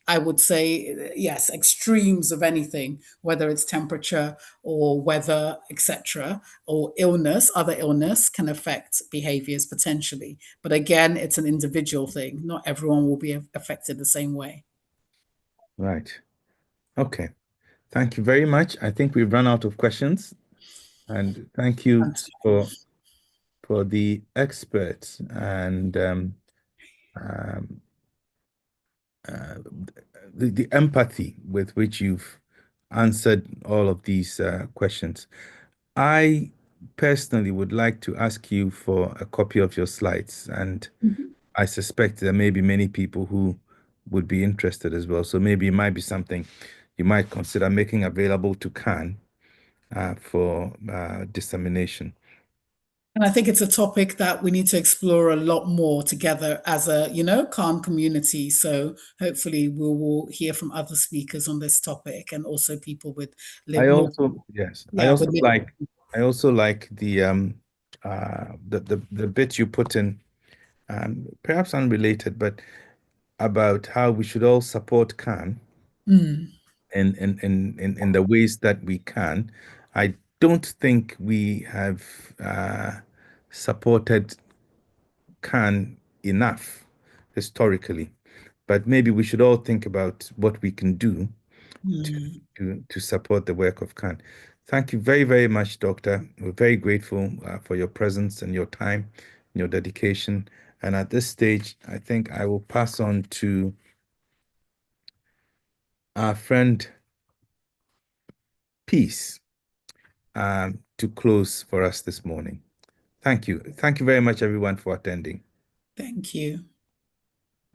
I would say yes, extremes of anything, whether it's temperature or weather, etc., or illness, other illness can affect behaviors potentially. But again, it's an individual thing. Not everyone will be affected the same way. Right. Okay. Thank you very much. I think we've run out of questions. And thank you for the experts and um, uh, the empathy with which you've answered all of these questions. I personally would like to ask you for a copy of your slides, and Mhm. I suspect there may be many people who would be interested as well. So maybe it might be something you might consider making available to CAN for dissemination. And I think it's a topic that we need to explore a lot more together as a, calm community. So hopefully we will hear from other speakers on this topic and also people with I more, also, yes, yeah, with I also like the bit you put in, perhaps unrelated, but about how we should all support CAN mm, in the ways that we can. I don't think we have supported CAN enough historically, but maybe we should all think about what we can do to mm. to support the work of CAN. Thank you very, very much, Doctor. We're very grateful for your presence and your time, your dedication. And at this stage, I think I will pass on to our friend Peace to close for us this morning. Thank you. Thank you very much, everyone, for attending. Thank you.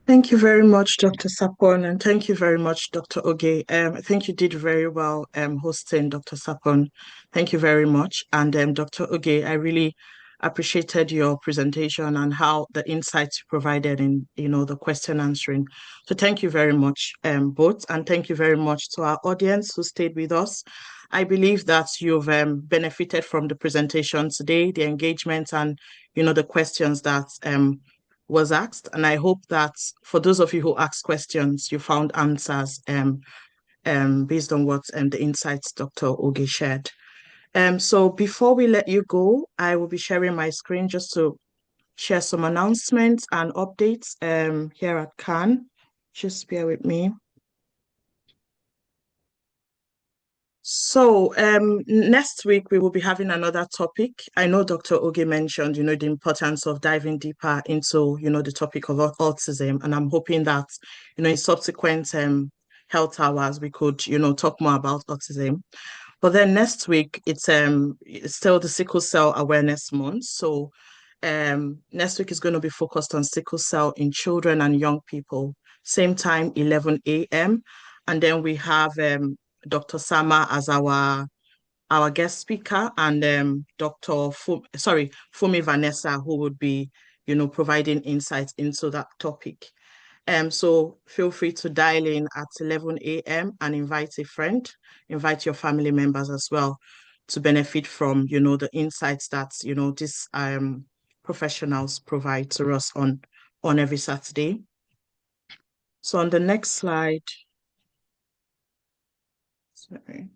Thank you very much, Dr. Sapon, and thank you very much, Dr. Oge. I think you did very well hosting Dr. Sapon. Thank you very much. And Dr. Oge, I really appreciated your presentation and how the insights you provided in, the question answering. So thank you very much, both, and thank you very much to our audience who stayed with us. I believe that you've benefited from the presentation today, the engagement, and the questions that was asked. And I hope that for those of you who asked questions, you found answers based on what the insights Dr. Oge shared. So before we let you go, I will be sharing my screen just to share some announcements and updates here at CAN. Just bear with me. So next week we will be having another topic. I know Dr. Oge mentioned, the importance of diving deeper into, the topic of autism, and I'm hoping that, in subsequent health hours we could, talk more about autism. But then next week it's still the Sickle Cell Awareness Month. So next week is going to be focused on sickle cell in children and young people. Same time, 11 a.m. And then we have Dr. Sama as our guest speaker, and Fumi Vanessa, who would be, providing insights into that topic. So feel free to dial in at 11 a.m. and invite a friend, invite your family members as well to benefit from, the insights that, these professionals provide to us on every Saturday. So on the next slide, sorry.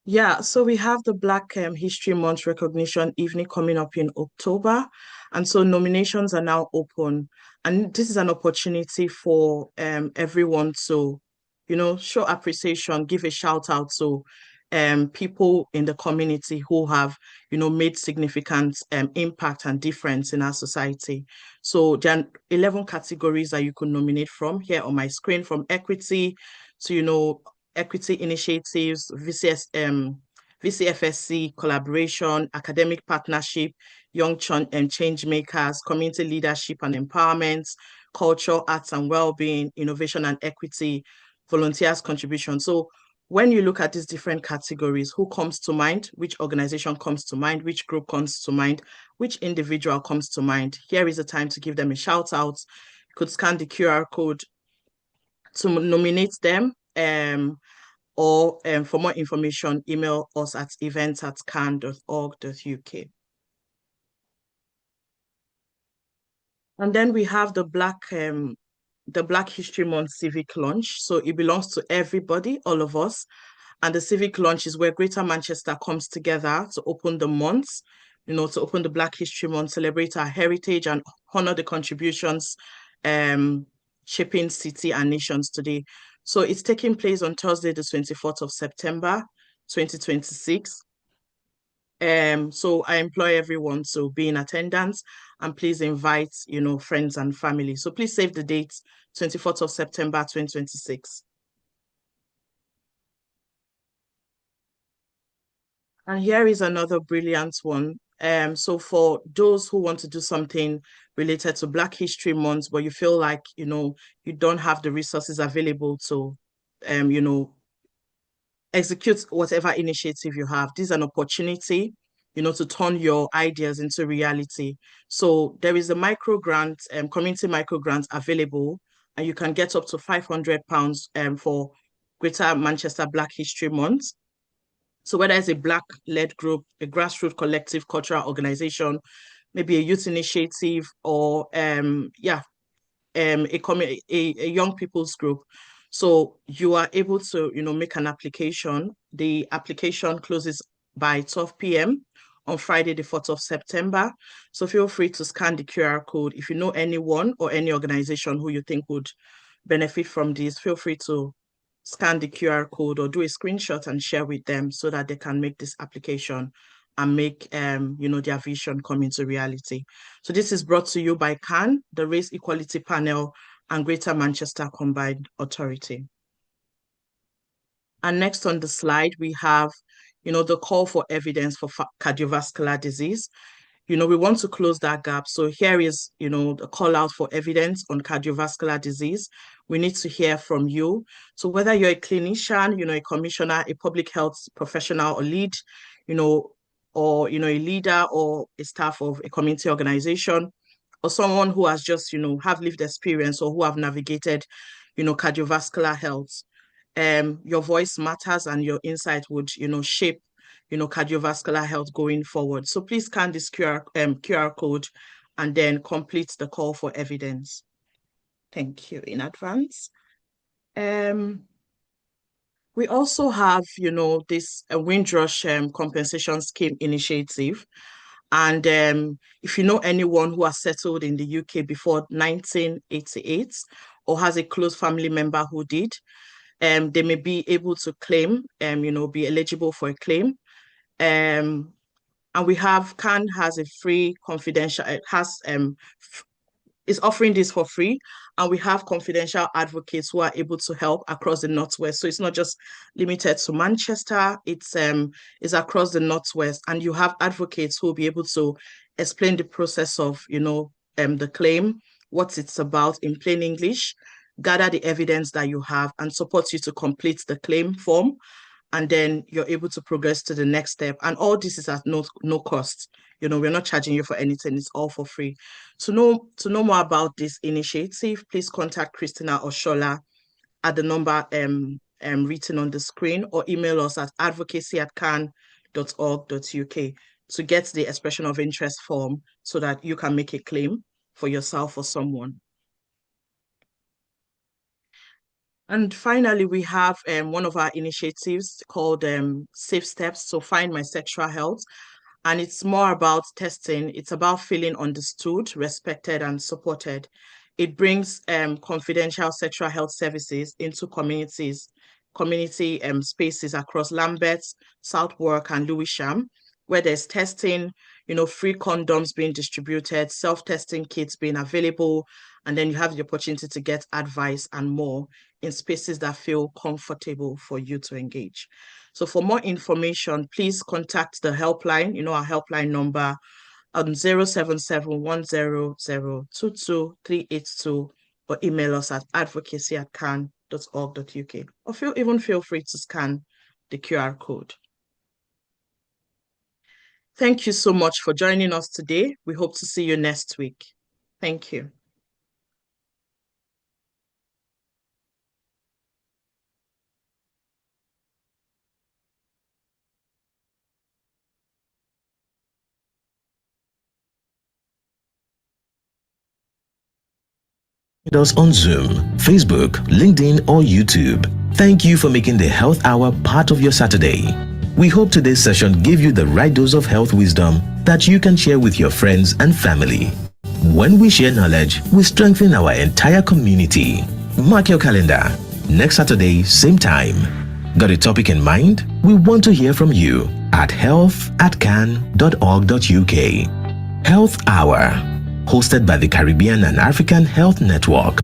Yeah, so we have the Black History Month recognition evening coming up in October. And so nominations are now open. And this is an opportunity for everyone to, show appreciation, give a shout out to people in the community who have, made significant impact and difference in our society. So there are 11 categories that you could nominate from here on my screen, from equity to, equity initiatives, VCFSC, collaboration, academic partnership, young change makers, community leadership and empowerment, culture, arts and well-being, innovation and equity, volunteers' contribution. So when you look at these different categories, who comes to mind, which organization comes to mind, which group comes to mind, which individual comes to mind, here is the time to give them a shout out. You could scan the QR code to nominate them, or for more information, email us at events@can.org.uk. And then we have the Black History Month Civic Lunch. So it belongs to everybody, all of us. And the Civic Lunch is where Greater Manchester comes together to open the months, to open the Black History Month, celebrate our heritage and honor the contributions shaping city and nations today. So it's taking place on Thursday, the 24th of September, 2026. So I employ everyone to be in attendance, and please invite, friends and family. So please save the date, 24th of September, 2026. And here is another brilliant one. So for those who want to do something related to Black History Month, but you feel like, you don't have the resources available to, execute whatever initiative you have. This is an opportunity, to turn your ideas into reality. So there is a micro grant, community micro grant available, and you can get up to £500 for Greater Manchester Black History Month. So whether it's a Black-led group, a grassroots collective cultural organization, maybe a youth initiative, or a young people's group. So you are able to, make an application. The application closes by 12 p.m. on Friday, the 4th of September. So feel free to scan the QR code. If you know anyone or any organization who you think would benefit from this, feel free to scan the QR code or do a screenshot and share with them so that they can make this application and make their vision come into reality. So this is brought to you by CAN, the Race Equality Panel, and Greater Manchester Combined Authority. And next on the slide, we have, the call for evidence for cardiovascular disease. We want to close that gap. So here is, the call out for evidence on cardiovascular disease. We need to hear from you. So whether you're a clinician, a commissioner, a public health professional or lead, or, a leader or a staff of a community organization, or someone who has just, have lived experience or who have navigated, cardiovascular health, your voice matters and your insight would, shape, cardiovascular health going forward. So please scan this QR code and then complete the call for evidence. Thank you in advance. We also have, this Windrush Compensation Scheme initiative. And if you know anyone who has settled in the UK before 1988 or has a close family member who did, they may be able to claim, be eligible for a claim. And we have, CAN has a free confidential, is offering this for free, and we have confidential advocates who are able to help across the Northwest. So it's not just limited to Manchester, it's across the Northwest, and you have advocates who will be able to explain the process of, the claim, what it's about in plain English, gather the evidence that you have, and support you to complete the claim form. And then you're able to progress to the next step. And all this is at no cost. We're not charging you for anything. It's all for free. To know more about this initiative, please contact Christina Oshola at the number written on the screen, or email us at advocacy@can.org.uk to get the expression of interest form so that you can make a claim for yourself or someone. And finally, we have one of our initiatives called Safe Steps to Find My Sexual Health. And it's more about testing. It's about feeling understood, respected, and supported It brings confidential sexual health services into community spaces across Lambeth, Southwark, and Lewisham, where there's testing, free condoms being distributed, self-testing kits being available, and then you have the opportunity to get advice and more in spaces that feel comfortable for you to engage. So for more information, please contact the helpline, our helpline number on 077-100-22382, or email us at advocacy@can.org.uk, or even feel free to scan the QR code. Thank you so much for joining us today. We hope to see you next week. Thank you. Us on Zoom, Facebook, LinkedIn, or YouTube. Thank you for making the Health Hour part of your Saturday. We hope today's session gave you the right dose of health wisdom that you can share with your friends and family. When we share knowledge, we strengthen our entire community. Mark your calendar. Next Saturday, same time. Got a topic in mind? We want to hear from you at health@can.org.uk. Health Hour, hosted by the Caribbean and African Health Network.